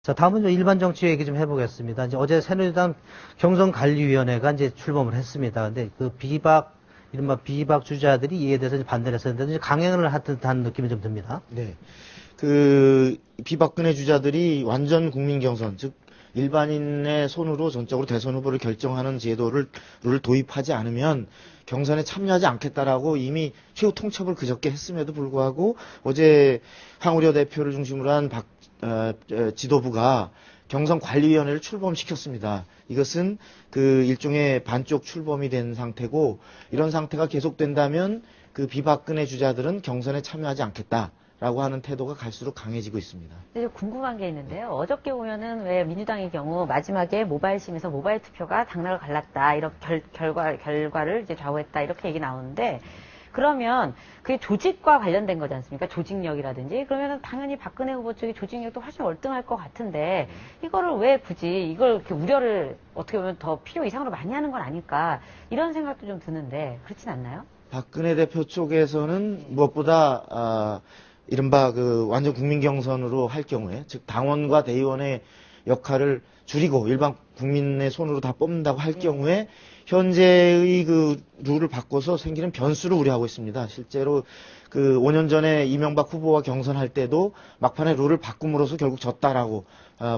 자, 다음은 좀 일반 정치 얘기 좀 해보겠습니다. 이제 어제 새누리당 경선관리위원회가 이제 출범을 했습니다. 근데 그 이른바 비박 주자들이 이에 대해서 이제 반대를 했었는데 이제 강행을 한 듯한 느낌이 좀 듭니다. 네. 그 비박근혜 주자들이 완전 국민 경선, 즉 일반인의 손으로 전적으로 대선 후보를 결정하는 제도를 도입하지 않으면 경선에 참여하지 않겠다라고 이미 최후 통첩을 그저께 했음에도 불구하고 어제 황우려 대표를 중심으로 한 지도부가 경선관리위원회를 출범시켰습니다. 이것은 그 일종의 반쪽 출범이 된 상태고, 이런 상태가 계속된다면 그 비박근혜 주자들은 경선에 참여하지 않겠다라고 하는 태도가 갈수록 강해지고 있습니다. 근데 궁금한 게 있는데요. 어저께 보면은 왜 민주당의 경우 마지막에 모바일심에서 모바일 투표가 당락을 갈랐다, 이렇게 결과를 이제 좌우했다, 이렇게 얘기 나오는데, 그러면 그게 조직과 관련된 거지 않습니까? 조직력이라든지. 그러면은 당연히 박근혜 후보 쪽이 조직력도 훨씬 월등할 것 같은데, 이거를 왜 굳이 이걸 이렇게 우려를 어떻게 보면 더 필요 이상으로 많이 하는 건 아닐까, 이런 생각도 좀 드는데 그렇진 않나요? 박근혜 대표 쪽에서는 무엇보다 이른바 그 완전 국민 경선으로 할 경우에, 즉 당원과 대의원의 역할을 줄이고 일반 국민의 손으로 다 뽑는다고 할 경우에 현재의 그 룰을 바꿔서 생기는 변수를 우려하고 있습니다. 실제로 그 5년 전에 이명박 후보와 경선할 때도 막판에 룰을 바꿈으로써 결국 졌다라고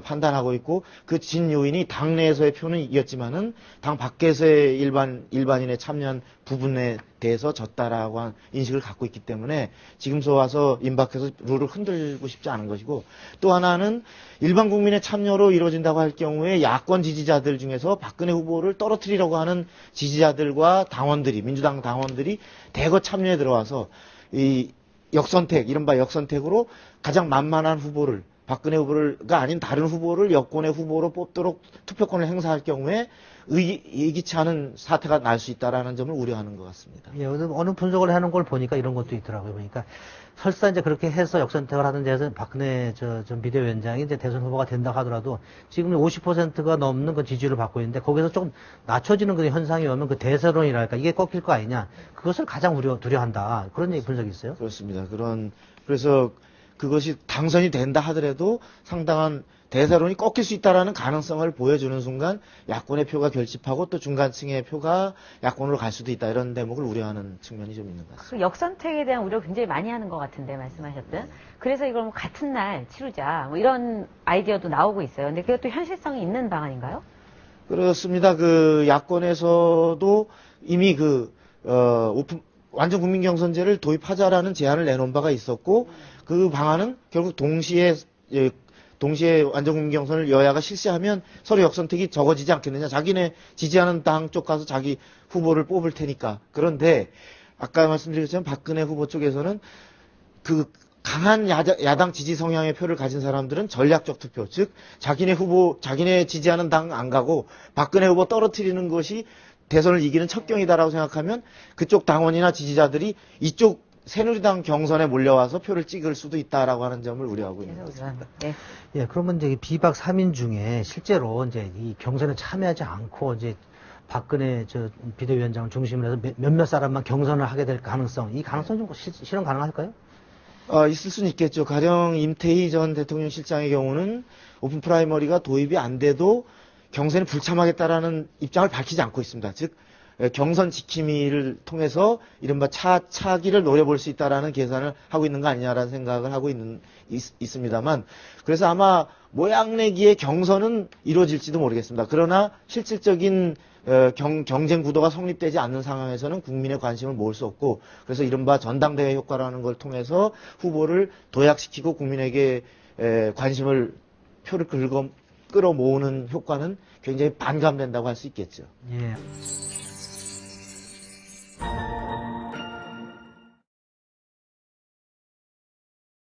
판단하고 있고, 그 진 요인이 당내에서의 표는 이겼지만은 당 밖에서의 일반인의 참여한 부분에 대해서 졌다라고 한 인식을 갖고 있기 때문에 지금서 와서 임박해서 룰을 흔들고 싶지 않은 것이고, 또 하나는 일반 국민의 참여로 이루어진다고 할 경우에 야권 지지자들 중에서 박근혜 후보를 떨어뜨리려고 하는 지지자들과 당원들이, 민주당 당원들이 대거 참여에 들어와서 이 역선택, 이른바 역선택으로 가장 만만한 후보를, 박근혜 후보가 아닌 다른 후보를 여권의 후보로 뽑도록 투표권을 행사할 경우에 예기치 않은 사태가 날 수 있다라는 점을 우려하는 것 같습니다. 예, 어느 분석을 하는 걸 보니까 이런 것도 있더라고요. 그러니까 설사 이제 그렇게 해서 역선택을 하든지 해서 박근혜 전 비대위원장이 이제 대선 후보가 된다 하더라도 지금 50%가 넘는 그 지지를 받고 있는데 거기서 조금 낮춰지는 그 현상이 오면 그 대세론이랄까 이게 꺾일 거 아니냐, 그것을 가장 두려워한다, 그런 얘기 분석이 있어요. 그렇습니다. 그래서 그것이 당선이 된다 하더라도 상당한 대세론이 꺾일 수 있다라는 가능성을 보여주는 순간 야권의 표가 결집하고 또 중간층의 표가 야권으로 갈 수도 있다, 이런 대목을 우려하는 측면이 좀 있는 것 같습니다. 그 역선택에 대한 우려 굉장히 많이 하는 것 같은데, 말씀하셨던. 그래서 이걸 뭐 같은 날 치르자, 뭐 이런 아이디어도 나오고 있어요. 근데 그게 또 현실성이 있는 방안인가요? 그렇습니다. 그 야권에서도 이미 완전 국민경선제를 도입하자라는 제안을 내놓은 바가 있었고, 그 방안은 결국 동시에 완전 국민경선을 여야가 실시하면 서로 역선택이 적어지지 않겠느냐. 자기네 지지하는 당 쪽 가서 자기 후보를 뽑을 테니까. 그런데 아까 말씀드린 것처럼 박근혜 후보 쪽에서는 그 강한 야당 지지 성향의 표를 가진 사람들은 전략적 투표, 즉 자기네 지지하는 당 안 가고 박근혜 후보 떨어뜨리는 것이 대선을 이기는 첩경이다라고 생각하면 그쪽 당원이나 지지자들이 이쪽 새누리당 경선에 몰려와서 표를 찍을 수도 있다라고 하는 점을 우려하고 있는 것 같습니다. 네. 예, 그러면 이제 비박 3인 중에 실제로 이제 이 경선에 참여하지 않고 이제 박근혜 비대위원장을 중심으로 해서 몇몇 사람만 경선을 하게 될 가능성, 이 가능성 좀 실현 가능할까요? 있을 수는 있겠죠. 가령 임태희 전 대통령 실장의 경우는 오픈 프라이머리가 도입이 안 돼도 경선에 불참하겠다라는 입장을 밝히지 않고 있습니다. 즉 경선 지킴이를 통해서 이른바 차기를 노려볼 수 있다라는 계산을 하고 있는 거 아니냐라는 생각을 하고 있습니다만, 그래서 아마 모양내기의 경선은 이루어질지도 모르겠습니다. 그러나 실질적인 경쟁 구도가 성립되지 않는 상황에서는 국민의 관심을 모을 수 없고, 그래서 이른바 전당대회 효과라는 걸 통해서 후보를 도약시키고 국민에게 표를 끌어모으는 효과는 굉장히 반감된다고 할 수 있겠죠. 예.